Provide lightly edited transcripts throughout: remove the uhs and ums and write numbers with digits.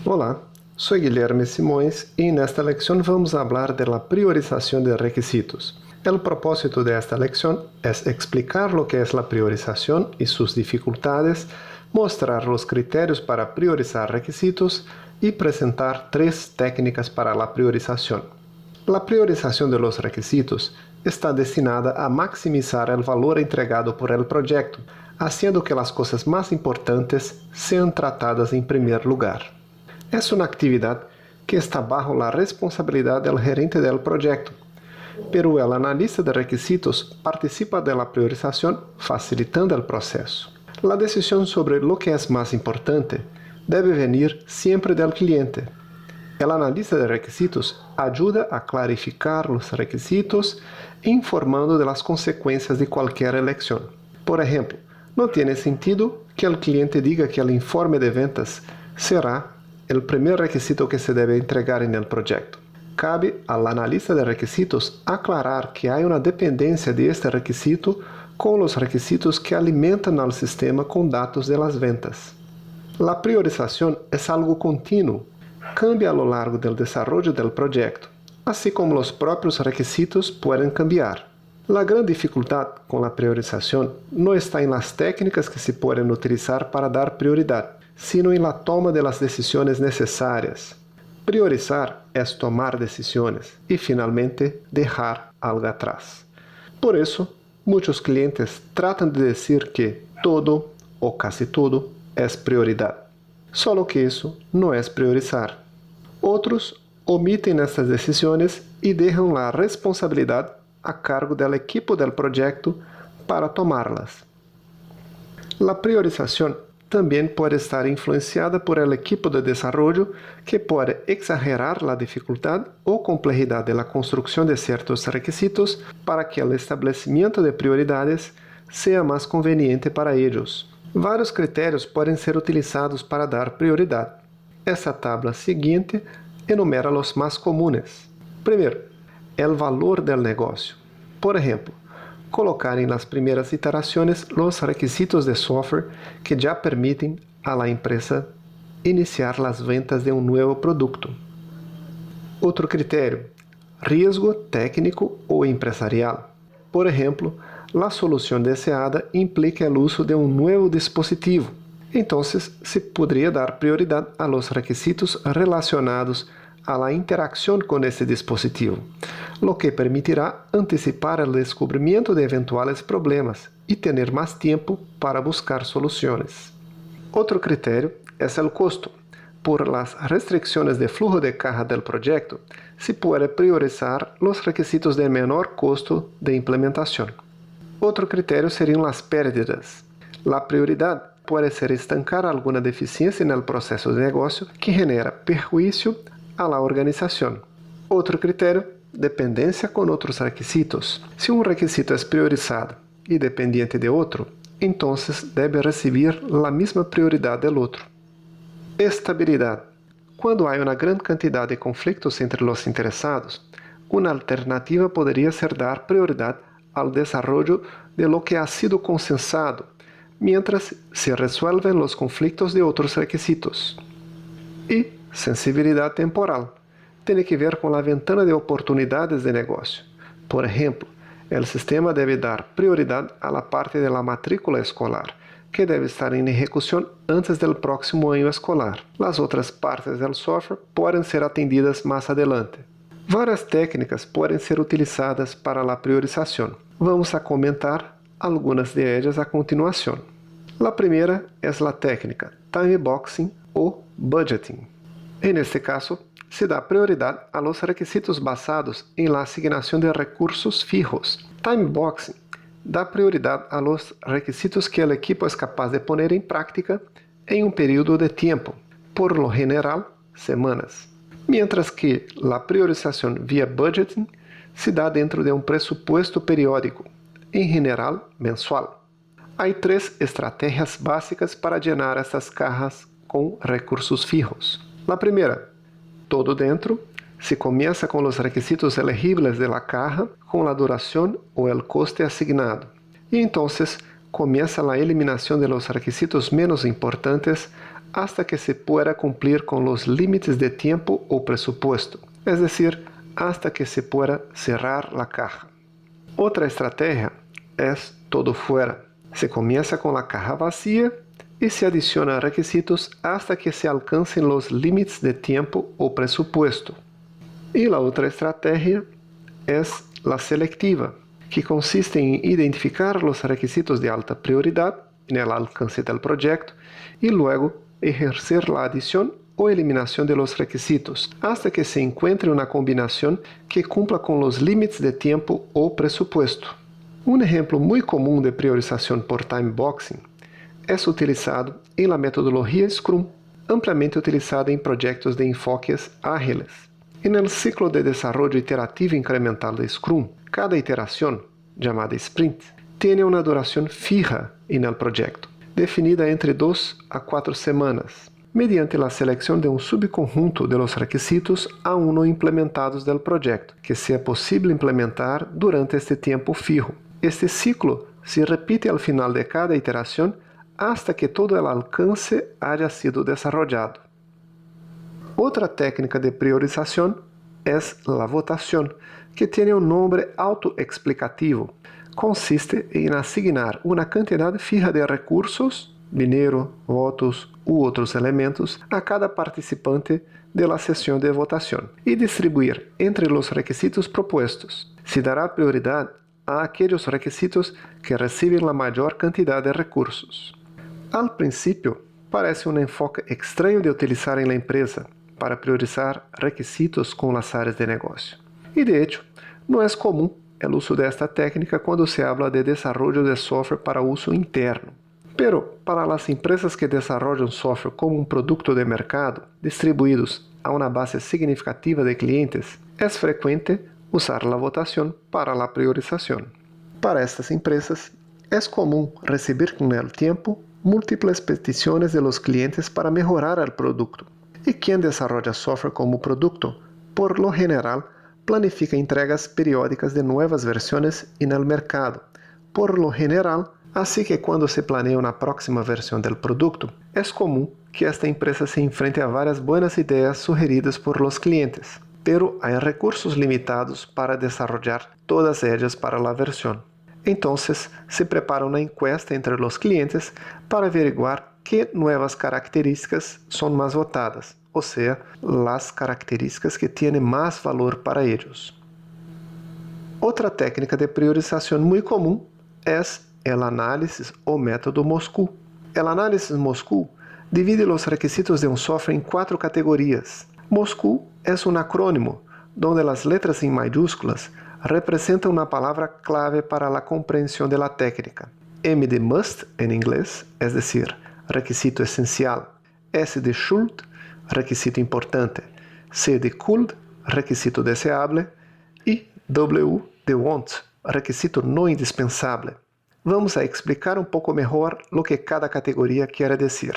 Olá, sou Guilherme Simões e nesta lección vamos a hablar de la priorización de requisitos. El propósito de esta lección es explicar lo que es la priorización y sus dificultades, mostrar los criterios para priorizar requisitos y presentar 3 técnicas para la priorización. La priorización de los requisitos está destinada a maximizar el valor entregado por el proyecto, haciendo que las cosas más importantes sean tratadas en primer lugar. Es una actividad que está bajo la responsabilidad del gerente del proyecto, pero el analista de requisitos participa de la priorización facilitando el proceso. La decisión sobre lo que es más importante debe venir siempre del cliente. El analista de requisitos ayuda a clarificar los requisitos informando de las consecuencias de cualquier elección. Por ejemplo, no tiene sentido que el cliente diga que el informe de ventas será el primer requisito que se debe entregar en el proyecto. Cabe al analista de requisitos aclarar que hay una dependencia de este requisito con los requisitos que alimentan al sistema con datos de las ventas. La priorización es algo continuo, cambia a lo largo del desarrollo del proyecto, así como los propios requisitos pueden cambiar. La gran dificultad con la priorización no está en las técnicas que se pueden utilizar para dar prioridad, sino en la toma de las decisiones necesarias. Priorizar es tomar decisiones y finalmente dejar algo atrás. Por eso, muchos clientes tratan de decir que todo o casi todo es prioridad. Solo que eso no es priorizar. Otros omiten estas decisiones y dejan la responsabilidad a cargo del equipo del proyecto para tomarlas. La priorización también puede estar influenciada por el equipo de desarrollo que puede exagerar la dificultad o complejidad de la construcción de ciertos requisitos para que el establecimiento de prioridades sea más conveniente para ellos. Varios criterios pueden ser utilizados para dar prioridad. Esta tabla siguiente enumera los más comunes. Primero, el valor del negocio. Por ejemplo, colocar en las primeras iteraciones los requisitos de software que ya permiten a la empresa iniciar las ventas de un nuevo producto. Otro criterio, riesgo técnico o empresarial. Por ejemplo, la solución deseada implica el uso de un nuevo dispositivo. Entonces, se podría dar prioridad a los requisitos relacionados a la interacción con ese dispositivo, lo que permitirá anticipar el descubrimiento de eventuales problemas y tener más tiempo para buscar soluciones. Otro criterio es el costo. Por las restricciones de flujo de caja del proyecto, se puede priorizar los requisitos de menor costo de implementación. Otro criterio serían las pérdidas. La prioridad puede ser estancar alguna deficiencia en el proceso de negocio que genera perjuicio a la organización. Otro criterio, dependencia con otros requisitos. Si un requisito es priorizado y dependiente de otro, entonces debe recibir la misma prioridad del otro. Estabilidad. Cuando hay una gran cantidad de conflictos entre los interesados, una alternativa podría ser dar prioridad al desarrollo de lo que ha sido consensado, mientras se resuelven los conflictos de otros requisitos. Y sensibilidad temporal. Tiene que ver con la ventana de oportunidades de negocio. Por ejemplo, el sistema debe dar prioridad a la parte de la matrícula escolar, que debe estar en ejecución antes del próximo año escolar. Las otras partes del software pueden ser atendidas más adelante. Varias técnicas pueden ser utilizadas para la priorización. Vamos a comentar algunas de ellas a continuación. La primera es la técnica time boxing o budgeting. En este caso, se da prioridad a los requisitos basados en la asignación de recursos fijos. Time boxing da prioridad a los requisitos que el equipo es capaz de poner en práctica en un periodo de tiempo, por lo general, semanas. Mientras que la priorización vía budgeting se da dentro de un presupuesto periódico, en general mensual. Hay 3 estrategias básicas para llenar estas cajas con recursos fijos. La primera, todo dentro. Se comienza con los requisitos elegibles de la caja, con la duración o el coste asignado. Y entonces comienza la eliminación de los requisitos menos importantes hasta que se pueda cumplir con los límites de tiempo o presupuesto, es decir, hasta que se pueda cerrar la caja. Otra estrategia es todo fuera. Se comienza con la caja vacía y se adiciona requisitos hasta que se alcancen los límites de tiempo o presupuesto. Y la otra estrategia es la selectiva, que consiste en identificar los requisitos de alta prioridad en el alcance del proyecto y luego ejercer la adición o eliminación de los requisitos hasta que se encuentre una combinación que cumpla con los límites de tiempo o presupuesto. Un ejemplo muy común de priorización por timeboxing es utilizado en la metodología Scrum, ampliamente utilizada en proyectos de enfoques ágiles. En el ciclo de desarrollo iterativo incremental de Scrum, cada iteración, llamada sprint, tiene una duración fija en el proyecto, definida entre 2 a 4 semanas, mediante la selección de un subconjunto de los requisitos aún no implementados del proyecto, que sea posible implementar durante este tiempo fijo. Este ciclo se repite al final de cada iteración hasta que todo el alcance haya sido desarrollado. Otra técnica de priorización es la votación, que tiene un nombre autoexplicativo. Consiste en asignar una cantidad fija de recursos, dinero, votos u otros elementos, a cada participante de la sesión de votación y distribuir entre los requisitos propuestos. Se dará prioridad a aquellos requisitos que reciben la mayor cantidad de recursos. Al principio, parece un enfoque extraño de utilizar en la empresa para priorizar requisitos con las áreas de negocio. Y de hecho, no es común el uso de esta técnica cuando se habla de desarrollo de software para uso interno. Pero para las empresas que desarrollan software como un producto de mercado, distribuidos a una base significativa de clientes, es frecuente usar la votación para la priorización. Para estas empresas, es común recibir con el tiempo múltiples peticiones de los clientes para mejorar el producto. Y quien desarrolla software como producto, por lo general, planifica entregas periódicas de nuevas versiones en el mercado, por lo general. Así que cuando se planea una próxima versión del producto, es común que esta empresa se enfrente a varias buenas ideas sugeridas por los clientes, pero hay recursos limitados para desarrollar todas ellas para la versión. Entonces, se prepara una encuesta entre los clientes para averiguar qué nuevas características son más votadas, o sea, las características que tienen más valor para ellos. Otra técnica de priorización muy común es el análisis o método Moscou. El análisis Moscou divide los requisitos de un software en 4 categorías. Moscou es un acrónimo donde las letras en mayúsculas representan una palabra clave para la comprensión de la técnica. M de must en inglés, es decir, requisito esencial. S de should, requisito importante. C de could, requisito deseable. Y W de want, requisito no indispensable. Vamos a explicar un poco mejor lo que cada categoría quiere decir.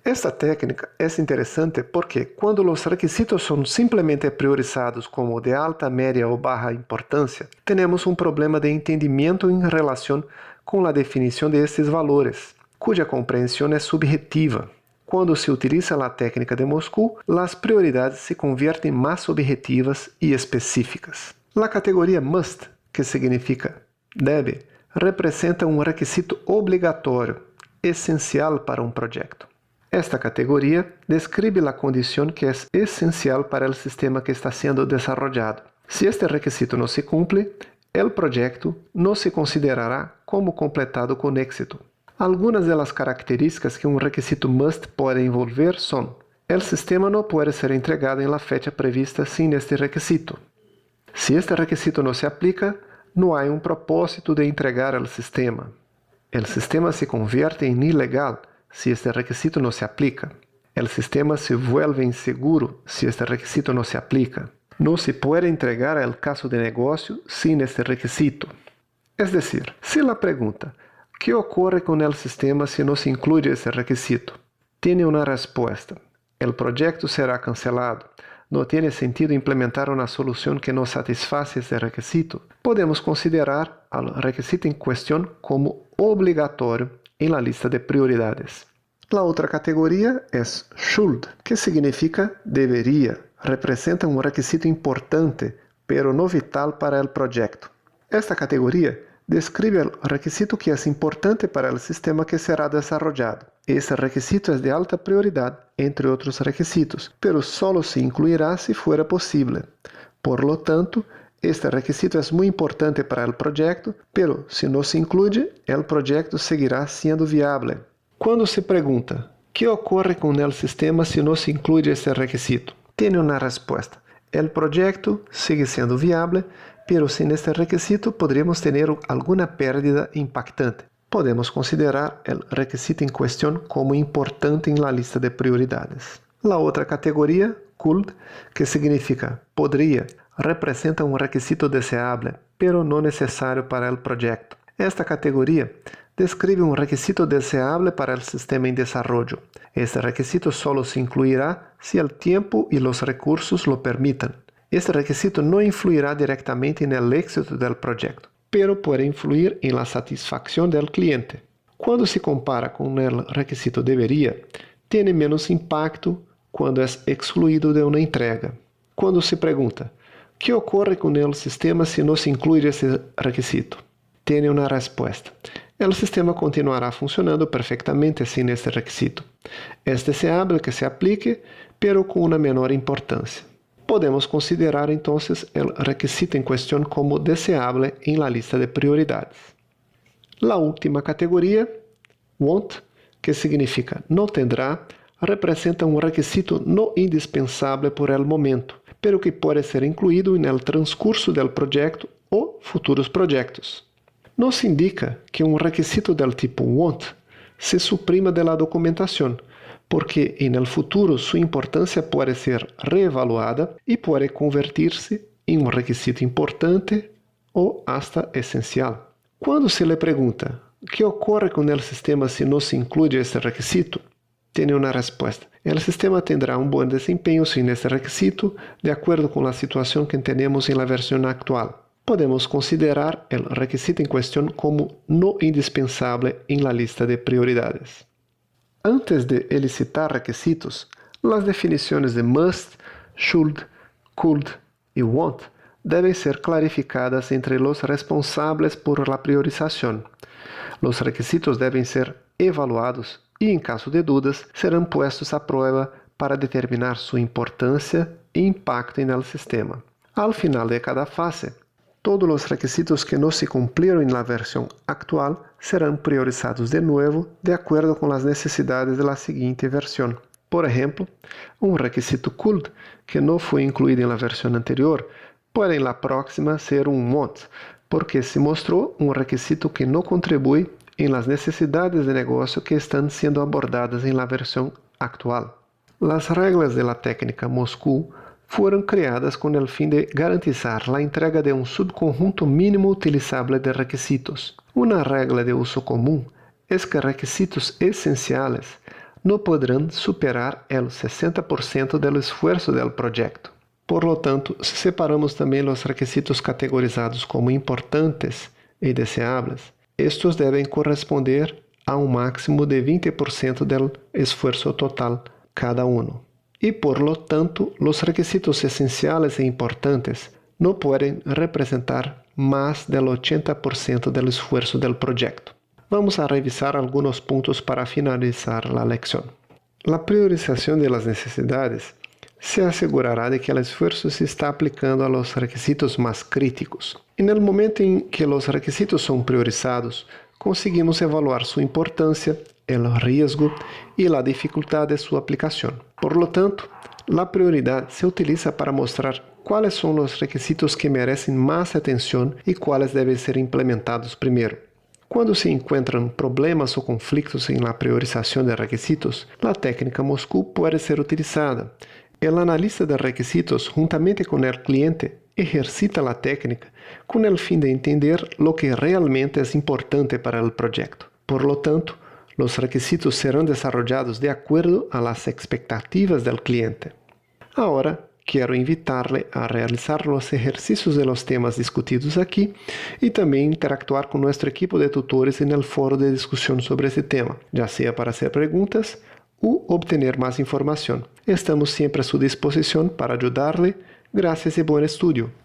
Esta técnica es interesante porque cuando los requisitos son simplemente priorizados como de alta, media o baja importancia, tenemos un problema de entendimiento en relación con la definición de estos valores, cuya comprensión es subjetiva. Cuando se utiliza la técnica de Moscou, las prioridades se convierten más objetivas y específicas. La categoría must, que significa debe, representa um requisito obrigatório, essencial para um projeto. Esta categoria descreve a condição que é essencial para o sistema que está sendo desarrollado. Se este requisito não se cumpre, o projeto não se considerará como completado com êxito. Algumas das características que um requisito must pode envolver são: o sistema não pode ser entregado em la fecha prevista sem este requisito. Se este requisito não se aplica, não há um propósito de entregar ao sistema. O sistema se convierte em ilegal se este requisito não se aplica. O sistema se vuelve inseguro se este requisito não se aplica. Não se pode entregar ao caso de negócio sem este requisito. Es decir, se a pergunta ¿qué ocorre com o sistema se não se inclui este requisito? Tiene uma resposta. O projeto será cancelado. Não tem sentido implementar uma solução que não satisfaz este requisito. Podemos considerar o requisito em questão como obrigatório em la lista de prioridades. La outra categoria é Schuld, que significa deveria. Representa um requisito importante, pero no vital para o projeto. Esta categoria describe o requisito que é importante para o sistema que será desarrollado. Esse requisito é de alta prioridade, entre outros requisitos, pero solo se incluirá se for possível. Por lo tanto, este requisito é muito importante para o projeto, pero se não se inclui, o projeto seguirá sendo viável. Quando se pergunta, que ocorre com o sistema se não se inclui este requisito? Tem uma resposta. O projeto sigue sendo viável, pero sem este requisito poderíamos ter alguma pérdida impactante. Podemos considerar o requisito em questão como importante em la lista de prioridades. La outra categoria, could, que significa poderia, representa um requisito deseável, pero não necessário para o projeto. Esta categoria descreve um requisito deseável para o sistema em desenvolvimento. Este requisito solo se incluirá se o tempo e os recursos lo permitam. Este requisito não influirá diretamente no êxito do projeto, pero pode influir em la satisfação do cliente. Quando se compara com o requisito deveria, tem menos impacto quando é excluído de uma entrega. Quando se pergunta, que ocorre com o sistema se não se inclui esse requisito? Tem uma resposta. O sistema continuará funcionando perfeitamente sem este requisito. É deseável que se aplique, pero com uma menor importância. Podemos considerar então o requisito em questão como deseável em la lista de prioridades. La última categoria, want, que significa não tendrá, representa um requisito não indispensável por el momento, pero que pode ser incluído no transcurso do projeto ou futuros projetos. Nos indica que um requisito del tipo want se suprima da documentação, porque no futuro sua importância pode ser reevaluada e pode convertir-se em um requisito importante ou hasta essencial. Quando se lhe pergunta o que ocorre com o sistema se não se inclui este requisito, tem uma resposta. O sistema terá um bom desempenho sem este requisito, de acordo com a situação que temos na versão atual. Podemos considerar o requisito em questão como não indispensável em la lista de prioridades. Antes de elicitar requisitos, as definições de must, should, could e want devem ser clarificadas entre os responsáveis por la priorização. Os requisitos devem ser evaluados e, em caso de dúvidas, serão postos à prova para determinar sua importância e impacto no sistema. Al final de cada fase, todos os requisitos que não se cumpriram na versão atual serão priorizados de novo de acordo com as necessidades da seguinte versão. Por exemplo, um requisito could que não foi incluído na versão anterior pode na próxima ser um want, porque se mostrou um requisito que não contribui em las necessidades de negócio que estão sendo abordadas na versão atual. As regras da técnica Moscou foram criadas com o fim de garantizar a entrega de um subconjunto mínimo utilizável de requisitos. Uma regra de uso comum é que requisitos essenciais não poderão superar o 60% do esforço do projeto. Por lo tanto, se separamos também os requisitos categorizados como importantes e deseáveis, estes devem corresponder a um máximo de 20% do esforço total cada um. E, por lo tanto, os requisitos essenciais e importantes não podem representar mais del 80% do esforço do projeto. Vamos a revisar alguns pontos para finalizar a leção. A priorização das necessidades se assegurará de que o esforço se está aplicando a los requisitos mais críticos. E no momento em que os requisitos são priorizados, conseguimos evaluar sua importância, o risco e a dificuldade de sua aplicação. Por lo tanto, a prioridade se utiliza para mostrar quais são os requisitos que merecem mais atenção e quais devem ser implementados primeiro. Quando se encontram problemas ou conflitos na priorização de requisitos, a técnica Moscou pode ser utilizada. O analista de requisitos, juntamente com o cliente, exercita a técnica com o fim de entender o que realmente é importante para o projeto. Por lo tanto, os requisitos serão desarrollados de acordo a las expectativas do cliente. Agora, Quero invitar-lhe a realizar os exercícios de los temas discutidos aqui e também interactuar com nosso equipo de tutores no foro de discussão sobre esse tema, já seja para hacer perguntas ou obter mais informação. Estamos sempre a sua disposição para ajudar-lhe. Graças e bom estudo!